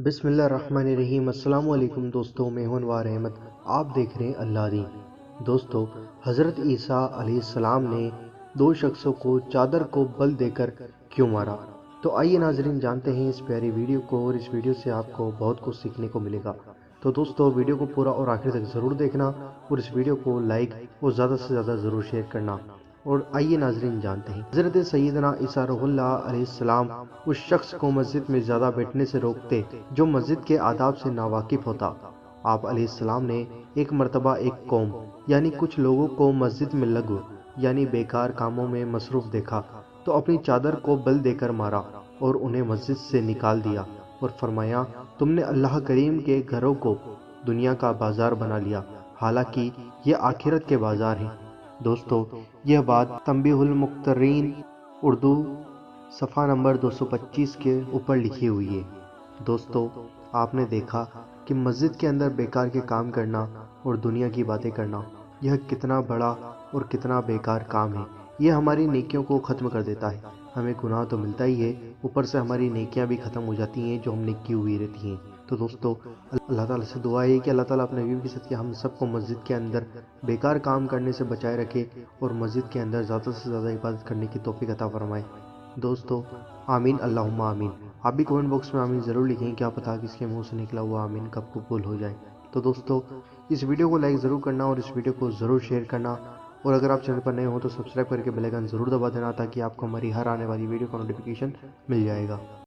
بسم اللہ الرحمن الرحیم۔ السلام علیکم دوستو، میں ہوں انوار احمد، آپ دیکھ رہے ہیں اللہ دین۔ دوستو، حضرت عیسیٰ علیہ السلام نے دو شخصوں کو چادر کو بل دے کر کیوں مارا؟ تو آئیے ناظرین جانتے ہیں اس پیاری ویڈیو کو، اور اس ویڈیو سے آپ کو بہت کچھ سیکھنے کو ملے گا۔ تو دوستو، ویڈیو کو پورا اور آخر تک ضرور دیکھنا، اور اس ویڈیو کو لائک اور زیادہ سے زیادہ ضرور شیئر کرنا۔ اور آئیے ناظرین جانتے ہیں، حضرت سیدنا عیسیٰ روح اللہ علیہ السلام اس شخص کو مسجد میں زیادہ بیٹھنے سے روکتے جو مسجد کے آداب سے ناواقف ہوتا۔ آپ علیہ السلام نے ایک مرتبہ ایک قوم یعنی کچھ لوگوں کو مسجد میں لغو یعنی بیکار کاموں میں مصروف دیکھا تو اپنی چادر کو بل دے کر مارا اور انہیں مسجد سے نکال دیا، اور فرمایا، تم نے اللہ کریم کے گھروں کو دنیا کا بازار بنا لیا، حالانکہ یہ آخرت کے بازار ہیں۔ دوستو، یہ بات تنبیہ المقترین اردو صفحہ نمبر 225 کے اوپر لکھی ہوئی ہے۔ دوستو، آپ نے دیکھا کہ مسجد کے اندر بیکار کے کام کرنا اور دنیا کی باتیں کرنا، یہ کتنا بڑا اور کتنا بیکار کام ہے۔ یہ ہماری نیکیوں کو ختم کر دیتا ہے، ہمیں گناہ تو ملتا ہی ہے، اوپر سے ہماری نیکیاں بھی ختم ہو جاتی ہیں جو ہم نے کی ہوئی رہتی ہیں۔ تو دوستو، اللہ تعالیٰ سے دعا ہے کہ اللہ تعالیٰ اپنے حبیب کی صدقے ہم سب کو مسجد کے اندر بیکار کام کرنے سے بچائے رکھے، اور مسجد کے اندر زیادہ سے زیادہ عبادت کرنے کی توفیق عطا فرمائے۔ دوستو، آمین، اللہم آمین۔ آپ بھی کمنٹ باکس میں آمین ضرور لکھیں، کیا پتہ کس کے منہ سے نکلا ہوا آمین کب قبول ہو جائے۔ تو دوستو، اس ویڈیو کو لائک ضرور کرنا اور اس ویڈیو کو ضرور شیئر کرنا، اور اگر آپ چینل پر نئے ہوں تو سبسکرائب کر کے بیل آئیکن ضرور دبا دینا، تاکہ آپ کو ہماری ہر آنے والی ویڈیو کا نوٹیفیکیشن مل جائے گا۔